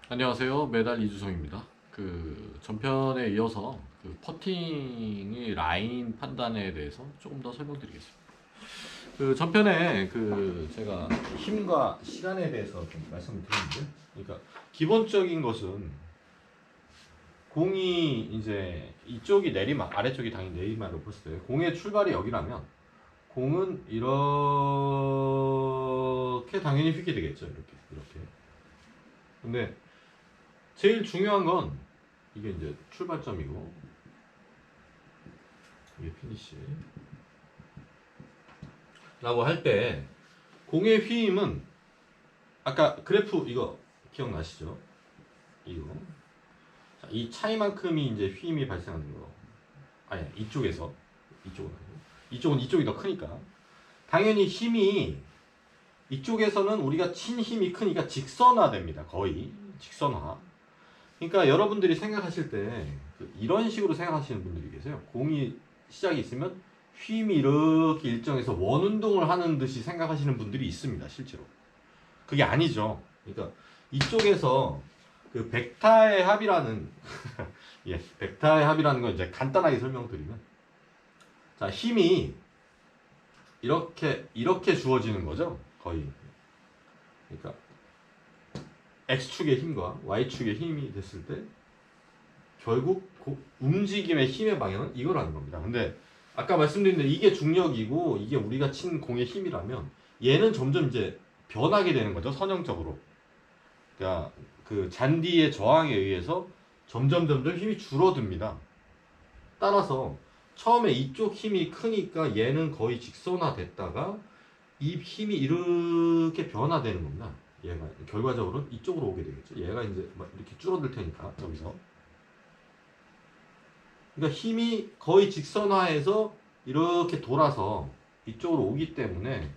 안녕하세요. 메달 이주성입니다. 그 전편에 이어서 그 퍼팅의 라인 판단에 대해서 조금 더 설명드리겠습니다. 그 전편에 그 제가 힘과 시간에 대해서 좀 말씀을 드렸는데, 그러니까 기본적인 것은 공이 이제 이쪽이 내리막, 아래쪽이 당연히 내리막으로 봤을 때 공의 출발이 여기라면 공은 이렇게 당연히 휘게 되겠죠. 이렇게. 근데 제일 중요한 건 이게 이제 출발점이고 이게 피니시 라고 할 때 공의 휘임은 아까 그래프 이거 기억나시죠? 이거 자, 이 차이만큼이 이제 휘임이 발생하는 거. 아니 이쪽은 아니고 이쪽은 이쪽이 더 크니까 당연히 힘이 이쪽에서는 우리가 친 힘이 크니까 직선화됩니다. 거의 직선화. 그러니까 여러분들이 생각하실 때 이런 식으로 생각하시는 분들이 계세요. 공이 시작이 있으면 휘임이 이렇게 일정해서 원운동을 하는 듯이 생각하시는 분들이 있습니다. 실제로. 그게 아니죠. 그러니까 이쪽에서 그 벡터의 합이라는 예, 벡터의 합이라는 건 이제 간단하게 설명드리면 자, 힘이 이렇게 주어지는 거죠. 거의. 그러니까 X축의 힘과 Y축의 힘이 됐을 때 결국 움직임의 힘의 방향은 이거라는 겁니다. 근데 아까 말씀드린 대로 이게 중력이고 이게 우리가 친 공의 힘이라면 얘는 점점 이제 변하게 되는 거죠. 선형적으로. 그러니까 그 잔디의 저항에 의해서 점점 힘이 줄어듭니다. 따라서 처음에 이쪽 힘이 크니까 얘는 거의 직선화 됐다가 이 힘이 이렇게 변화되는 겁니다. 얘가 결과적으로 이쪽으로 오게 되겠죠. 얘가 이제 막 이렇게 줄어들 테니까 여기서. 그러니까 힘이 거의 직선화해서 이렇게 돌아서 이쪽으로 오기 때문에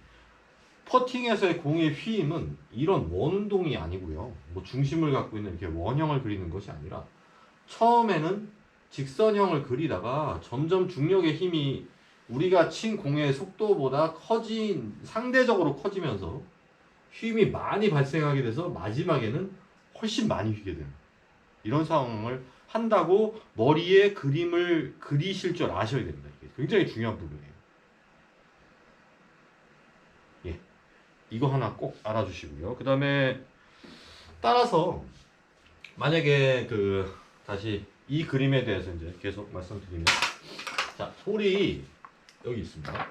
퍼팅에서의 공의 휘임은 이런 원운동이 아니고요. 뭐 중심을 갖고 있는 이렇게 원형을 그리는 것이 아니라 처음에는 직선형을 그리다가 점점 중력의 힘이 우리가 친 공의 속도보다 상대적으로 커지면서 휘임이 많이 발생하게 돼서 마지막에는 훨씬 많이 휘게 되는 이런 상황을 한다고 머리에 그림을 그리실 줄 아셔야 됩니다. 이게 굉장히 중요한 부분이에요. 예, 이거 하나 꼭 알아주시고요. 그 다음에 따라서 만약에 다시 이 그림에 대해서 이제 계속 말씀드리면 자, 홀이 여기 있습니다.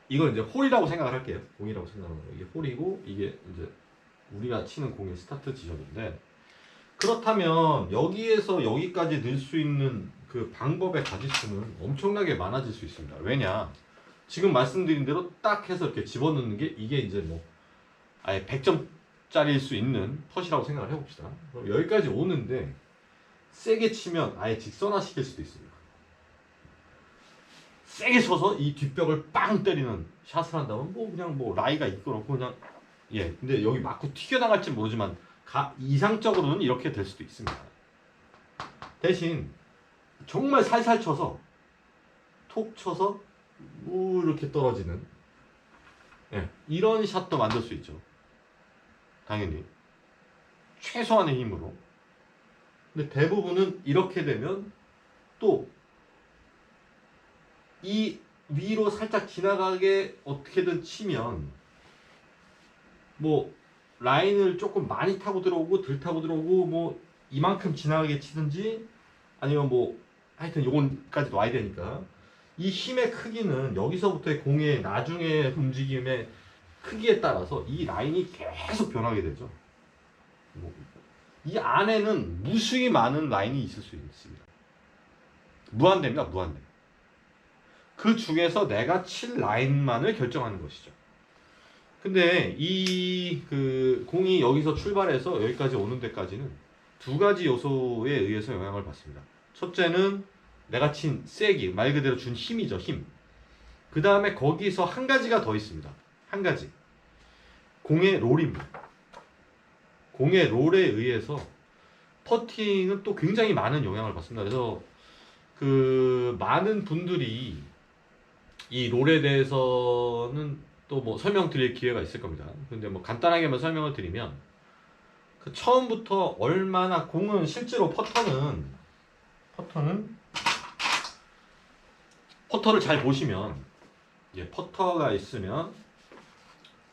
이건 이제 홀이라고 생각을 할게요. 공이라고 생각하는 거예요. 이게 홀이고 이게 이제 우리가 치는 공의 스타트 지점인데 그렇다면 여기에서 여기까지 늘 수 있는 그 방법의 가지수는 엄청나게 많아질 수 있습니다. 왜냐? 지금 말씀드린 대로 딱 해서 이렇게 집어넣는 게 이게 이제 뭐 아예 100점짜리일 수 있는 펫이라고 생각을 해봅시다. 그럼 여기까지 오는데 세게 치면 아예 직선화 시킬 수도 있습니다. 세게 쳐서 이 뒷벽을 빵 때리는 샷을 한다면 뭐 그냥 뭐 라이가 있거나 그냥 예 근데 여기 맞고 튀겨나갈지 모르지만 이상적으로는 이렇게 될 수도 있습니다. 대신 정말 살살 쳐서 톡 쳐서 이렇게 떨어지는 예, 이런 샷도 만들 수 있죠. 당연히 최소한의 힘으로. 근데 대부분은 이렇게 되면 또 이 위로 살짝 지나가게 어떻게든 치면 뭐 라인을 조금 많이 타고 들어오고 덜 타고 들어오고 뭐 이만큼 지나가게 치든지 아니면 뭐 하여튼 요건까지 와야 되니까 이 힘의 크기는 여기서부터의 공의 나중에 움직임의 크기에 따라서 이 라인이 계속 변하게 되죠. 이 안에는 무수히 많은 라인이 있을 수 있습니다. 무한대입니다. 무한대. 그 중에서 내가 칠 라인만을 결정하는 것이죠. 근데 이 공이 여기서 출발해서 여기까지 오는 데까지는 두 가지 요소에 의해서 영향을 받습니다. 첫째는 내가 친 세기, 말 그대로 준 힘이죠, 힘. 그 다음에 거기서 한 가지가 더 있습니다. 한 가지. 공의 롤입니다. 공의 롤에 의해서 퍼팅은 또 굉장히 많은 영향을 받습니다. 그래서 많은 분들이 이 롤에 대해서는 또 뭐 설명드릴 기회가 있을 겁니다. 근데 뭐 간단하게만 설명을 드리면 그 처음부터 얼마나 공은 실제로 퍼터를 잘 보시면 이게 퍼터가 있으면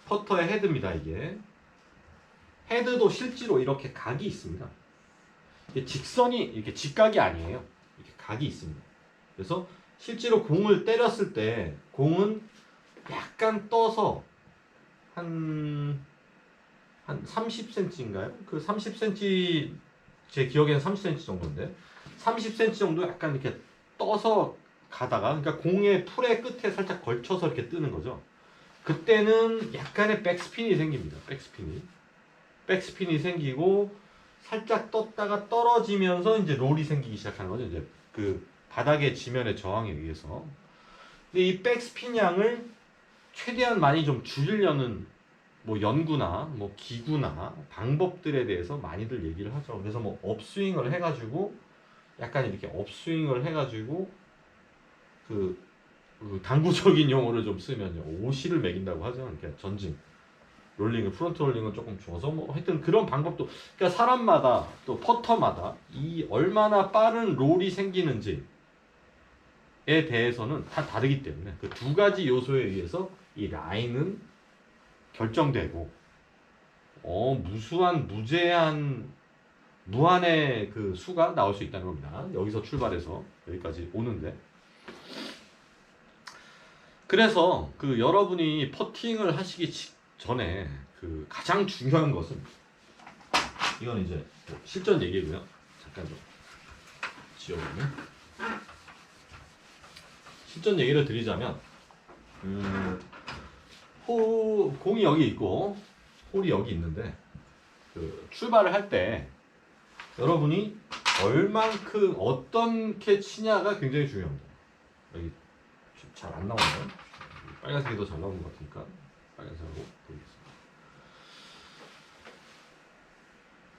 퍼터의 헤드입니다. 이게 헤드도 실제로 이렇게 각이 있습니다. 이게 직선이 이렇게 직각이 아니에요. 이렇게 각이 있습니다. 그래서 실제로 공을 때렸을 때 공은 약간 떠서 한 30cm인가요? 그 30cm 제 기억에는 30cm 정도인데 30cm 정도 약간 이렇게 떠서 가다가 그러니까 공의 풀의 끝에 살짝 걸쳐서 이렇게 뜨는 거죠. 그때는 약간의 백스핀이 생깁니다. 백스핀이 생기고 살짝 떴다가 떨어지면서 이제 롤이 생기기 시작하는 거죠. 이제 그 바닥의 지면의 저항에 의해서. 근데 이 백스핀 양을 최대한 많이 좀 줄이려는 뭐 연구나 뭐 기구나 방법들에 대해서 많이들 얘기를 하죠. 그래서 뭐 업스윙을 해가지고 약간 이렇게 업스윙을 해가지고 그 당구적인 용어를 좀 쓰면요 오시를 매긴다고 하죠. 그러니까 전진 롤링을 프론트 롤링을 조금 줘서 뭐 하여튼 그런 방법도 그러니까 사람마다 또 퍼터마다 이 얼마나 빠른 롤이 생기는지에 대해서는 다 다르기 때문에 그 두 가지 요소에 의해서 이 라인은 결정되고 무한의 그 수가 나올 수 있다는 겁니다. 여기서 출발해서 여기까지 오는데 그래서 그 여러분이 퍼팅을 하시기 전에 그 가장 중요한 것은 이건 이제 실전 얘기고요. 잠깐 좀 지워보면 실전 얘기를 드리자면 공이 여기 있고 홀이 여기 있는데 그 출발을 할 때 여러분이 얼만큼 어떻게 치냐가 굉장히 중요합니다. 여기 잘 안 나오나요? 빨간색이 더 잘 나오는 것 같으니까 빨간색으로 보겠습니다.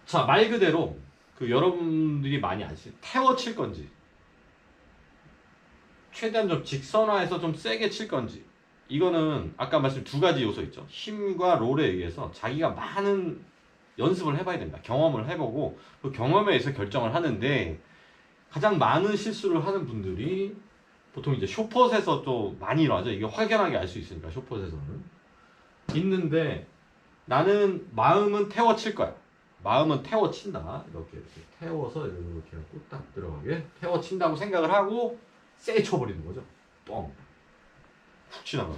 자, 말 그대로 그 여러분들이 많이 아시는 태워 칠 건지 최대한 좀 직선화해서 좀 세게 칠 건지 이거는 아까 말씀 두 가지 요소 있죠. 힘과 롤에 의해서 자기가 많은 연습을 해봐야 됩니다. 경험을 해보고 그 경험에 의해서 결정을 하는데 가장 많은 실수를 하는 분들이 보통 이제 쇼폿에서 또 많이 일어나죠. 이게 확연하게 알 수 있으니까 쇼폿에서는 있는데 나는 마음은 태워 칠 거야. 마음은 태워 친다. 이렇게 태워서 이렇게 하고 딱 들어가게 태워 친다고 생각을 하고 세게 쳐버리는 거죠. 뻥. 훅 지나가고.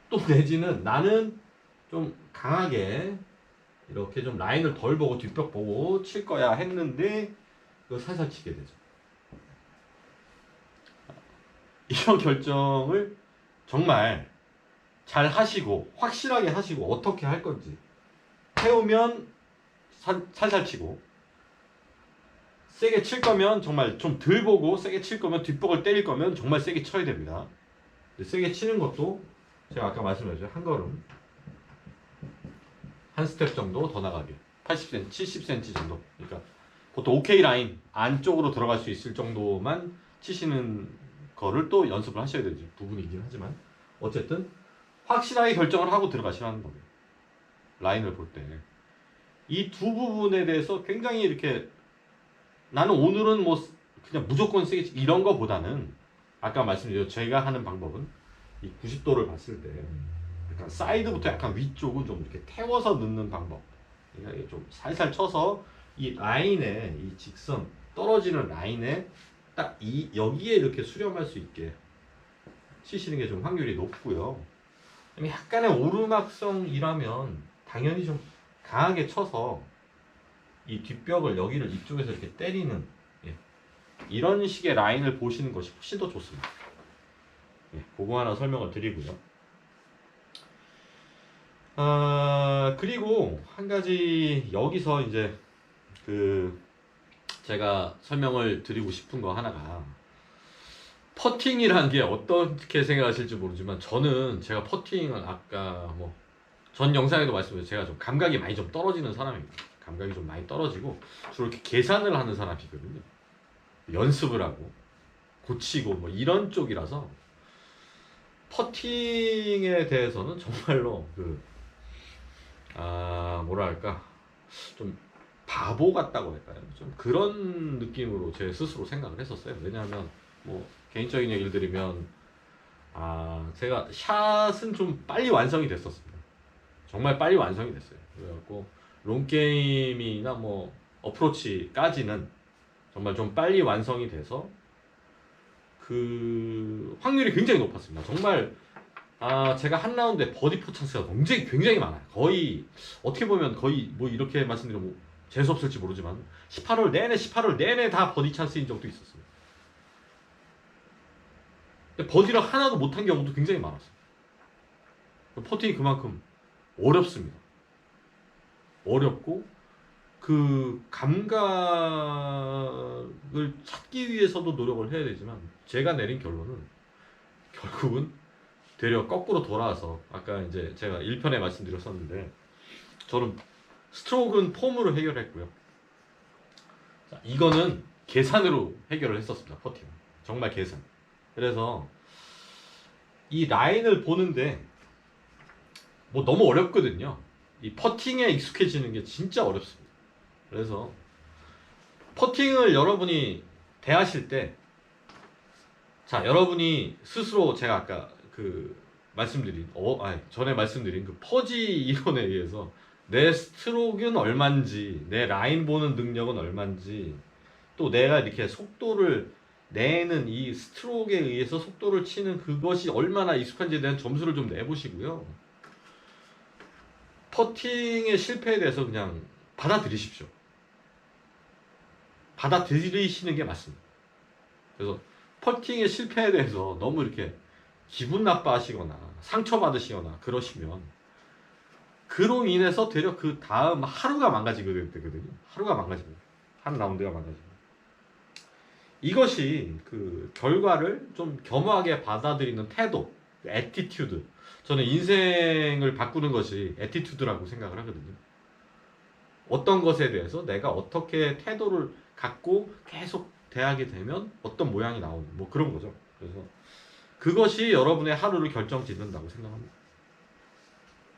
또 내지는 나는 좀 강하게 이렇게 좀 라인을 덜 보고 뒷벽 보고 칠 거야 했는데 이거 살살 치게 되죠. 이런 결정을 정말 잘 하시고 확실하게 하시고 어떻게 할 건지 태우면 살살 치고 세게 칠 거면 정말 좀 덜 보고 세게 칠 거면 뒷벽을 때릴 거면 정말 세게 쳐야 됩니다. 세게 치는 것도 제가 아까 말씀드렸죠. 한 걸음 한 스텝 정도 더 나가게 80cm, 70cm 정도. 그러니까 보통 OK 라인 안쪽으로 들어갈 수 있을 정도만 치시는 거를 또 연습을 하셔야 되죠. 부분이긴 하지만 어쨌든 확실하게 결정을 하고 들어가시라는 겁니다. 라인을 볼 때 이 두 부분에 대해서 굉장히 이렇게 나는 오늘은 뭐 그냥 무조건 세게 이런 거보다는 아까 말씀드렸죠. 제가 하는 방법은 이 90도를 봤을 때 약간 사이드부터 약간 위쪽을 좀 이렇게 태워서 넣는 방법. 그러니까 좀 살살 쳐서 이 라인에 이 직선 떨어지는 라인에 딱 여기에 이렇게 수렴할 수 있게 치시는 게 좀 확률이 높고요. 약간의 오르막성이라면 당연히 좀 강하게 쳐서 이 뒷벽을 여기를 이쪽에서 이렇게 때리는 이런 식의 라인을 보시는 것이 훨씬 더 좋습니다. 그거 하나 설명을 드리고요. 그리고 한 가지 여기서 이제 제가 설명을 드리고 싶은 거 하나가 퍼팅이라는 게 어떻게 생각하실지 모르지만 저는 제가 퍼팅을 아까 뭐 전 영상에도 말씀드렸죠. 제가 좀 감각이 많이 좀 떨어지는 사람입니다. 감각이 좀 많이 떨어지고 주로 이렇게 계산을 하는 사람이거든요. 연습을 하고 고치고 뭐 이런 쪽이라서 퍼팅에 대해서는 정말로 뭐랄까 좀 바보 같다고 할까요? 좀 그런 느낌으로 제 스스로 생각을 했었어요. 왜냐하면 뭐 개인적인 얘기를 드리면 제가 샷은 좀 빨리 완성이 됐었습니다. 정말 빨리 완성이 됐어요. 그래갖고 롱 게임이나 뭐 어프로치까지는 정말 좀 빨리 완성이 돼서 그 확률이 굉장히 높았습니다. 정말 제가 한 라운드에 버디 포 찬스가 굉장히 많아요. 거의 어떻게 보면 거의 뭐 이렇게 말씀드리면 뭐 재수 없을지 모르지만 18홀 내내 다 버디 찬스인 적도 있었어요. 근데 버디를 하나도 못한 경우도 굉장히 많았어요. 퍼팅이 그만큼 어렵습니다. 어렵고 그 감각을 찾기 위해서도 노력을 해야 되지만 제가 내린 결론은 결국은 되려 거꾸로 돌아와서 아까 이제 제가 1편에 말씀드렸었는데 저는 스트로크는 폼으로 해결했고요. 자, 이거는 계산으로 해결을 했었습니다. 퍼팅 정말 계산. 그래서 이 라인을 보는데 뭐 너무 어렵거든요. 이 퍼팅에 익숙해지는 게 진짜 어렵습니다. 그래서 퍼팅을 여러분이 대하실 때 자, 여러분이 스스로 제가 아까 그 전에 말씀드린 그 퍼지 이론에 의해서 내 스트로크는 얼만지, 내 라인 보는 능력은 얼만지, 또 내가 이렇게 속도를 내는 이 스트로크에 의해서 속도를 치는 그것이 얼마나 익숙한지에 대한 점수를 좀 내보시고요. 퍼팅의 실패에 대해서 그냥 받아들이십시오. 받아들이시는 게 맞습니다. 그래서 퍼팅의 실패에 대해서 너무 이렇게 기분 나빠하시거나 상처받으시거나 그러시면 그로 인해서 되려 그 다음 하루가 망가지거든요. 하루가 망가집니다. 한 라운드가 망가집니다. 이것이 그 결과를 좀 겸허하게 받아들이는 태도, 애티튜드. 저는 인생을 바꾸는 것이 애티튜드라고 생각을 하거든요. 어떤 것에 대해서 내가 어떻게 태도를 갖고 계속 대하게 되면 어떤 모양이 나오는 뭐 그런 거죠. 그래서 그것이 여러분의 하루를 결정짓는다고 생각합니다.